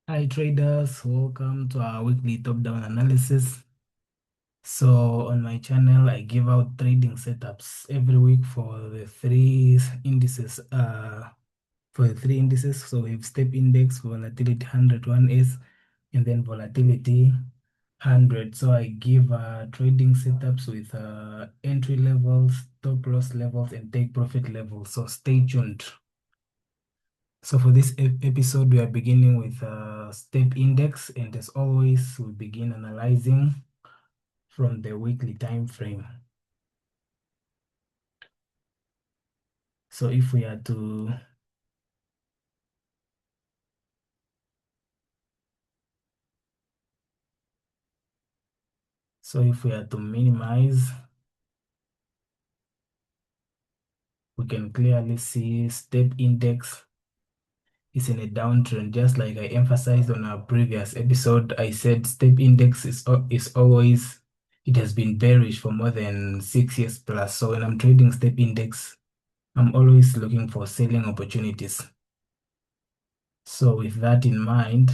Hi traders, welcome to our weekly top-down analysis. So on my channel, I give out trading setups every week for the three indices. So we have step index, volatility 101S, and then volatility 100. So I give trading setups with entry levels, stop loss levels, and take profit levels. So stay tuned. So for this episode, we are beginning with step index, and as always, we begin analyzing from the weekly time frame. So if we are to minimize, we can clearly see step index is in a downtrend. Just like I emphasized on our previous episode, I said step index is always, it has been bearish for more than 6 years plus. So when I'm trading step index, I'm always looking for selling opportunities. So with that in mind,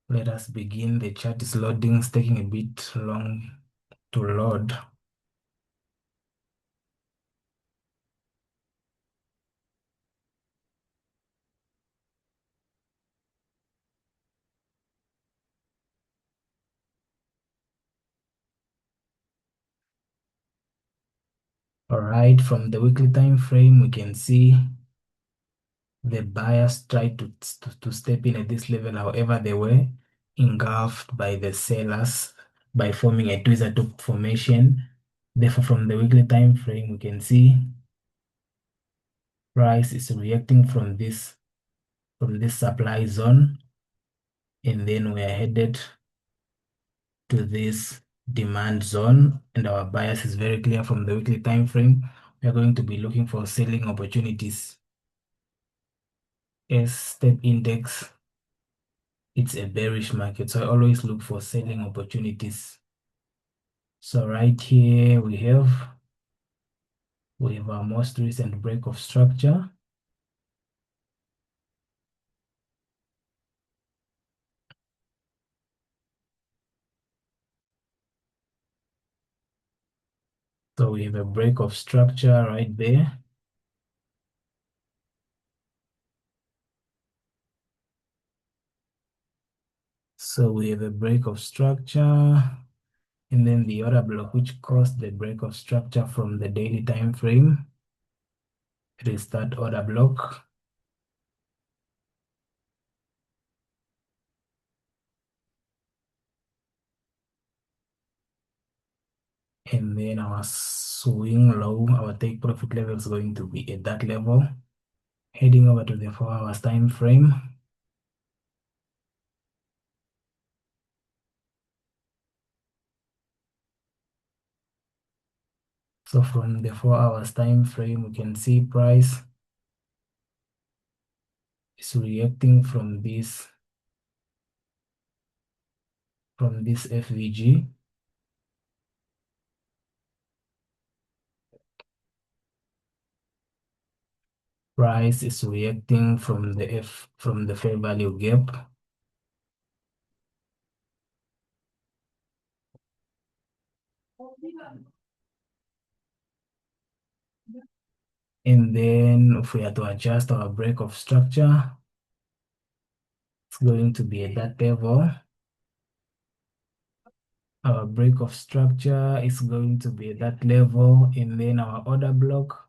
let us begin. The chart is loading, it's taking a bit long to load. All right, from the weekly time frame, we can see the buyers tried to step in at this level. However, they were engulfed by the sellers by forming a tweezer top formation. Therefore, from the weekly time frame, we can see price is reacting from this supply zone, and then we are headed to this demand zone, and our bias is very clear from the weekly time frame. We are going to be looking for selling opportunities. As step index, it's a bearish market, so I always look for selling opportunities. So right here we have our most recent break of structure. So we have a break of structure right there. So we have a break of structure, and then the order block which caused the break of structure from the daily time frame. It is that order block. And then our swing low, our take profit level is going to be at that level. Heading over to the 4 hours time frame. So from the 4 hours time frame, we can see price is reacting from this FVG. Price is reacting from the fair value gap. And then if we are to adjust our break of structure, it's going to be at that level. Our break of structure is going to be at that level, and then our order block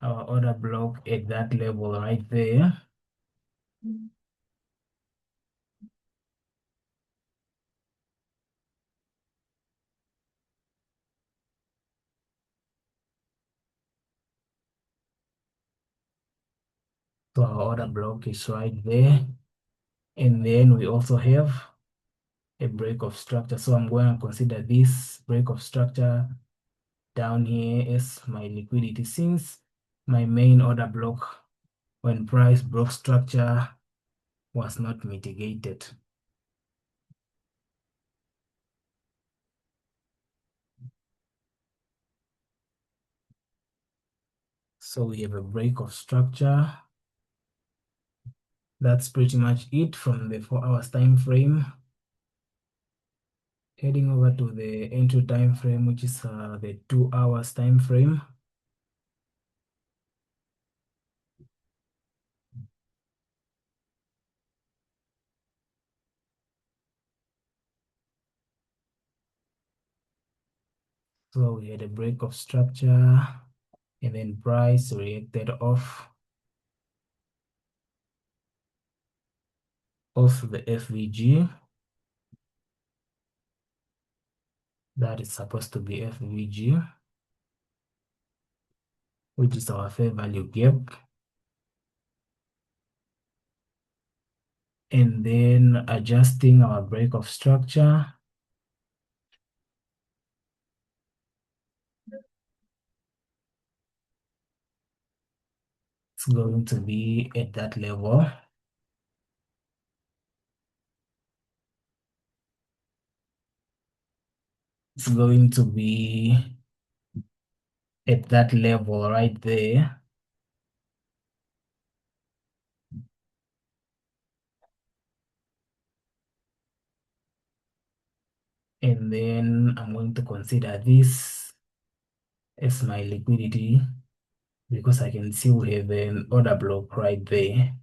at that level right there. So our order block is right there. And then we also have a break of structure. So I'm going to consider this break of structure down here as my liquidity, since my main order block when price broke structure was not mitigated. So we have a break of structure That's pretty much it from the 4 hours time frame. Heading over to the entry time frame, which is the 2 hours time frame. So we had a break of structure, and then price reacted off the FVG. That is supposed to be FVG, which is our fair value gap. And then adjusting our break of structure. It's going to be at that level. It's going to be at that level right there. And then I'm going to consider this as my liquidity because I can still have an order block right there.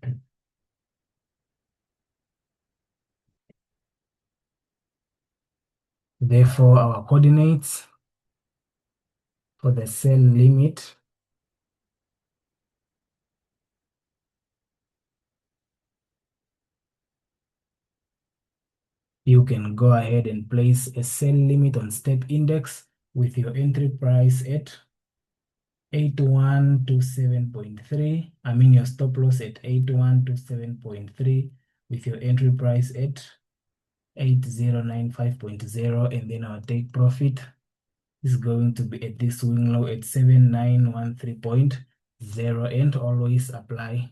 Therefore, our coordinates for the sell limit you can go ahead and place a sell limit on step index with your entry price at 8127.3. I mean your stop loss at 8127.3 with your entry price at 8095.0, and then our take profit is going to be at this swing low at 7913.0, and always apply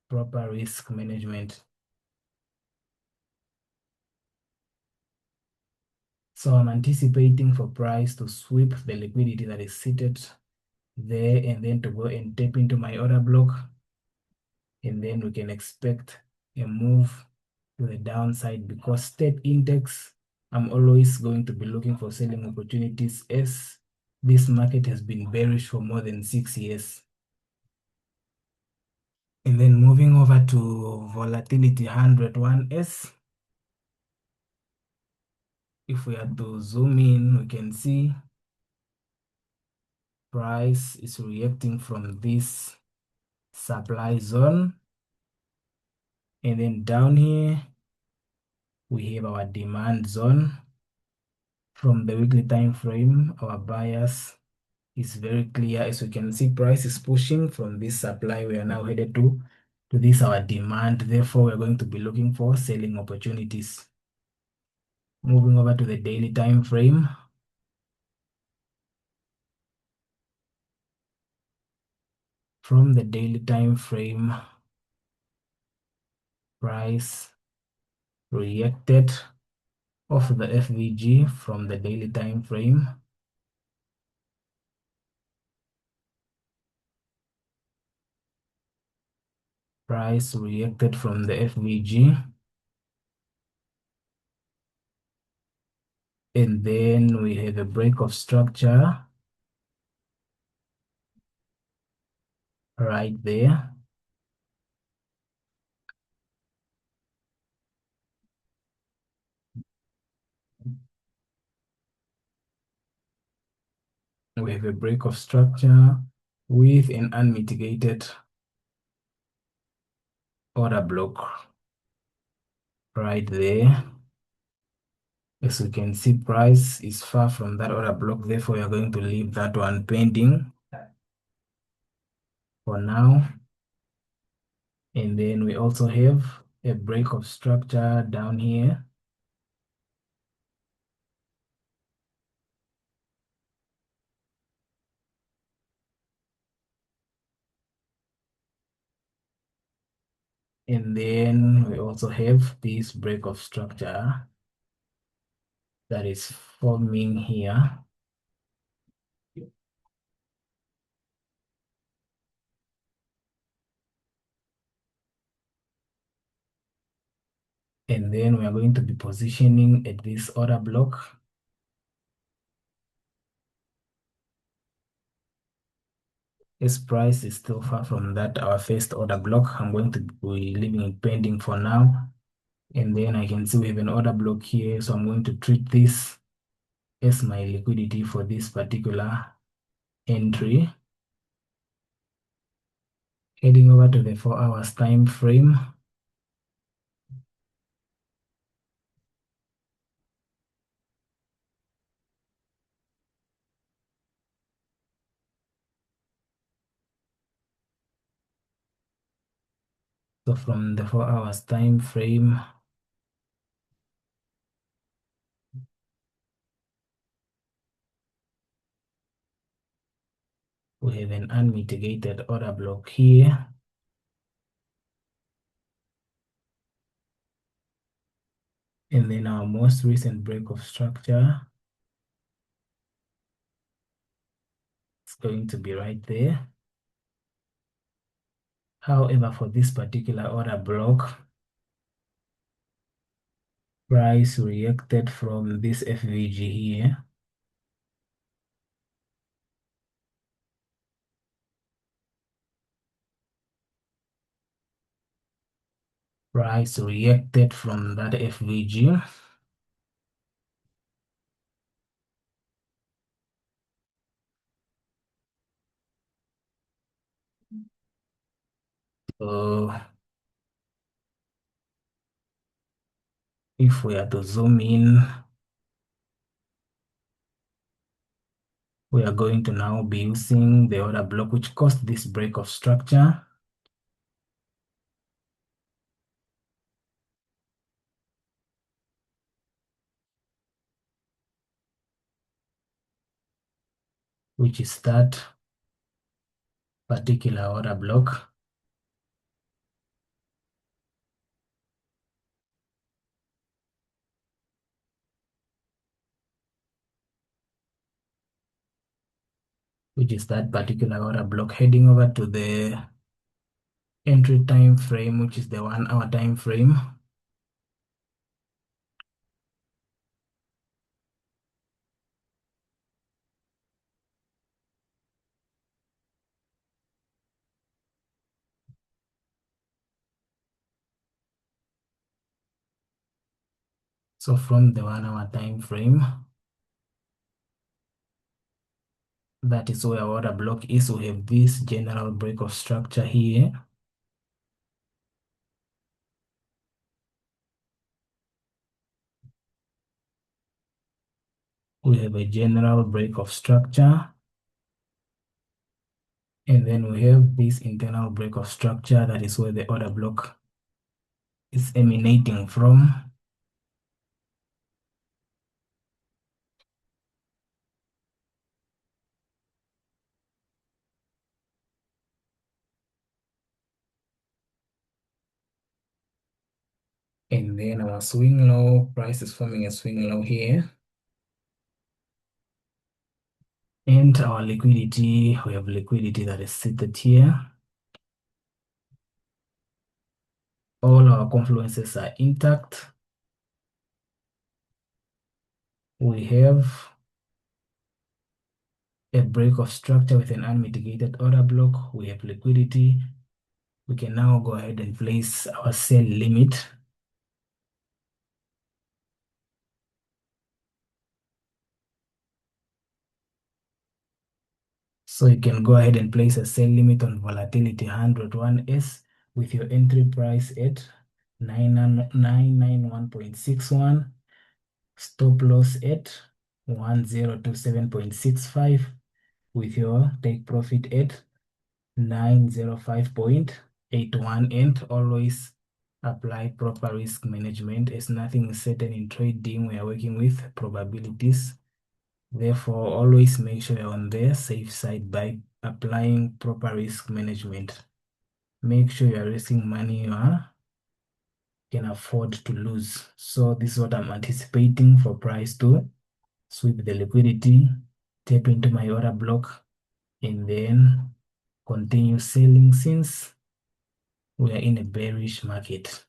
proper risk management. So I'm anticipating for price to sweep the liquidity that is seated there and then to go and tap into my order block, and then we can expect a move to the downside because step index, I'm always going to be looking for selling opportunities as this market has been bearish for more than 6 years. And then moving over to volatility 101S, if we are to zoom in, we can see price is reacting from this supply zone, and then down here we have our demand zone. From the weekly time frame, our bias is very clear. As we can see, price is pushing from this supply. We are now headed to this our demand. Therefore, we're going to be looking for selling opportunities. Moving over to the daily time frame. From the daily time frame, price reacted off the FVG from the daily time frame. Price reacted from the FVG. And then we have a break of structure right there. We have a break of structure with an unmitigated order block right there. As we can see, price is far from that order block. Therefore, we are going to leave that one pending for now. And then we also have a break of structure down here. And then we also have this break of structure that is forming here. And then we are going to be positioning at this order block. This price is still far from that, our first order block. I'm going to be leaving it pending for now. And then I can see we have an order block here. So I'm going to treat this as my liquidity for this particular entry. Heading over to the 4 hours time frame. So from the 4 hours time frame, we have an unmitigated order block here. And then our most recent break of structure is going to be right there. However, for this particular order block, price reacted from this FVG here. Price reacted from that FVG. So if we are to zoom in, we are going to now be using the order block which caused this break of structure. Which is that particular order block. Which is that particular order block, heading over to the entry time frame, which is the 1 hour time frame. So from the 1 hour time frame, that is where our order block is. We have this general break of structure here. We have a general break of structure. And then we have this internal break of structure. That is where the order block is emanating from. And then our swing low, price is forming a swing low here. And our liquidity, we have liquidity that is seated here. All our confluences are intact. We have a break of structure with an unmitigated order block. We have liquidity. We can now go ahead and place our sell limit. So you can go ahead and place a sell limit on volatility 101S with your entry price at 991.61, stop loss at 1027.65 with your take profit at 905.81, and always apply proper risk management as nothing is certain in trading. We are working with probabilities. Therefore, always make sure you're on the safe side by applying proper risk management. Make sure you're raising money you can afford to lose. So this is what I'm anticipating for price to sweep the liquidity, tap into my order block, and then continue selling since we are in a bearish market.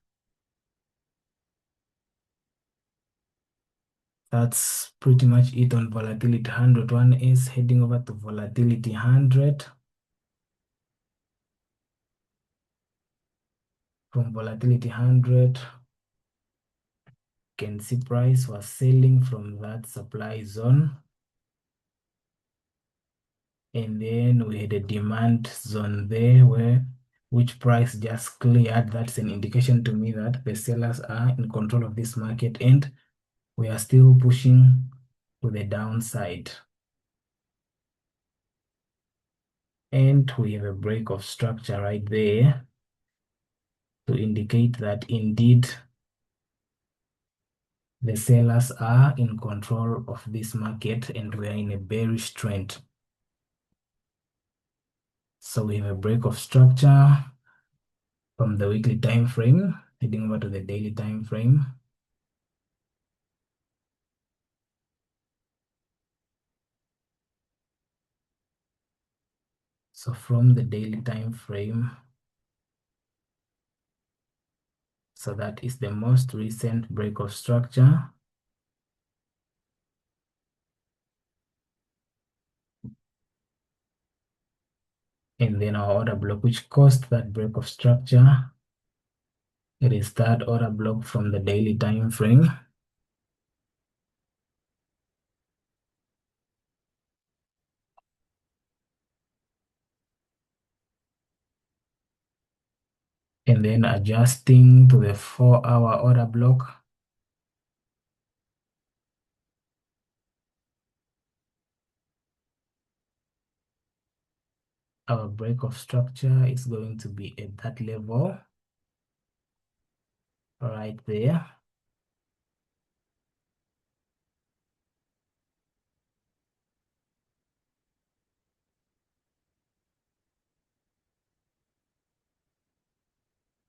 that's pretty much it on volatility 100. One is heading over to volatility 100. From volatility 100, can see price was selling from that supply zone. And then we had a demand zone there which price just cleared. That's an indication to me that the sellers are in control of this market and we are still pushing to the downside. And we have a break of structure right there to indicate that indeed the sellers are in control of this market and we are in a bearish trend. So we have a break of structure from the weekly time frame, heading over to the daily time frame. So from the daily time frame, so that is the most recent break of structure. And then our order block, which caused that break of structure, it is that order block from the daily time frame. And then adjusting to the 4-hour order block. Our break of structure is going to be at that level right there.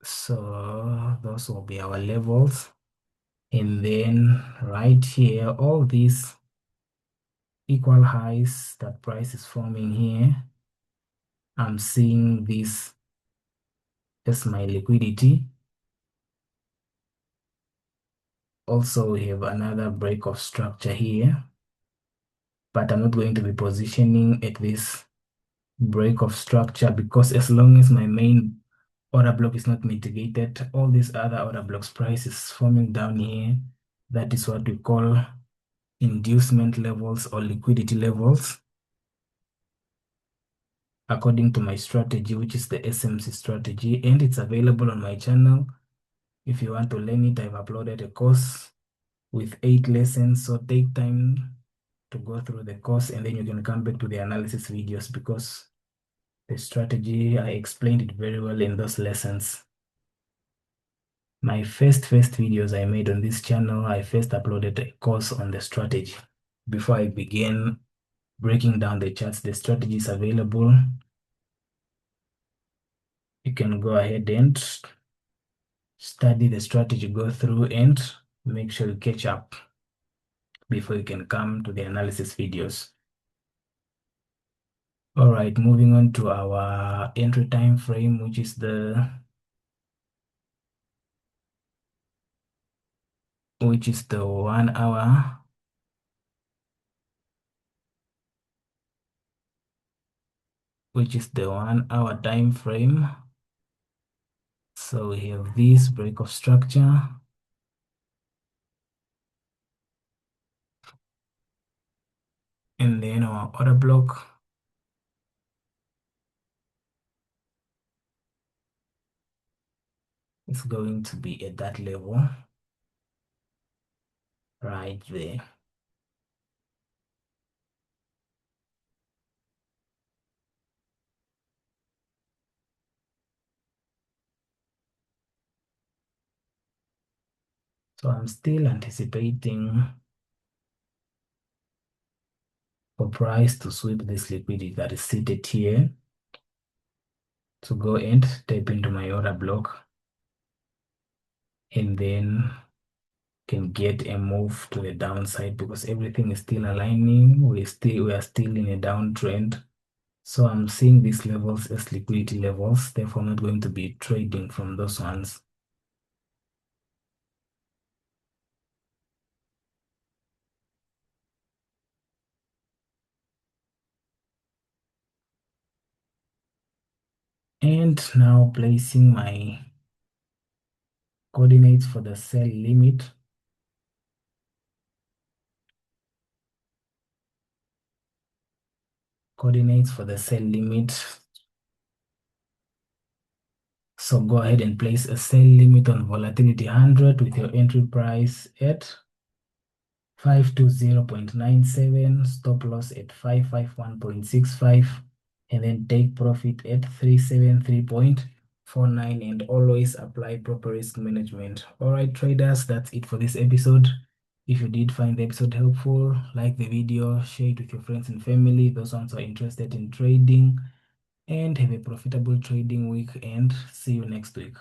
So those will be our levels. And then right here, all these equal highs that price is forming here, I'm seeing this as my liquidity. Also, we have another break of structure here, but I'm not going to be positioning at this break of structure because as long as my main order block is not mitigated, all these other order blocks price is forming down here. That is what we call inducement levels or liquidity levels according to my strategy, which is the SMC strategy, and it's available on my channel. If you want to learn it, I've uploaded a course with 8 lessons, so take time to go through the course and then you can come back to the analysis videos because the strategy, I explained it very well in those lessons. My first videos I made on this channel, I first uploaded a course on the strategy. Before I began breaking down the charts, the strategy is available. You can go ahead and study the strategy, go through and make sure you catch up before you can come to the analysis videos. All right, moving on to our entry time frame, which is the 1 hour. Which is the 1 hour time frame. So we have this break of structure. And then our order block. Is going to be at that level right there. So I'm still anticipating for price to sweep this liquidity that is seated here to go and tap into my order block and then can get a move to the downside because everything is still aligning. We are still in a downtrend. So I'm seeing these levels as liquidity levels, therefore I'm not going to be trading from those ones. And now placing my coordinates for the sell limit. Coordinates for the sell limit. So go ahead and place a sell limit on volatility 100 with your entry price at 520.97, stop loss at 551.65, and then take profit at 373.49, and always apply proper risk management. All right, traders, that's it for this episode. If you did find the episode helpful, like the video, share it with your friends and family, those ones who are interested in trading, and have a profitable trading week, and see you next week.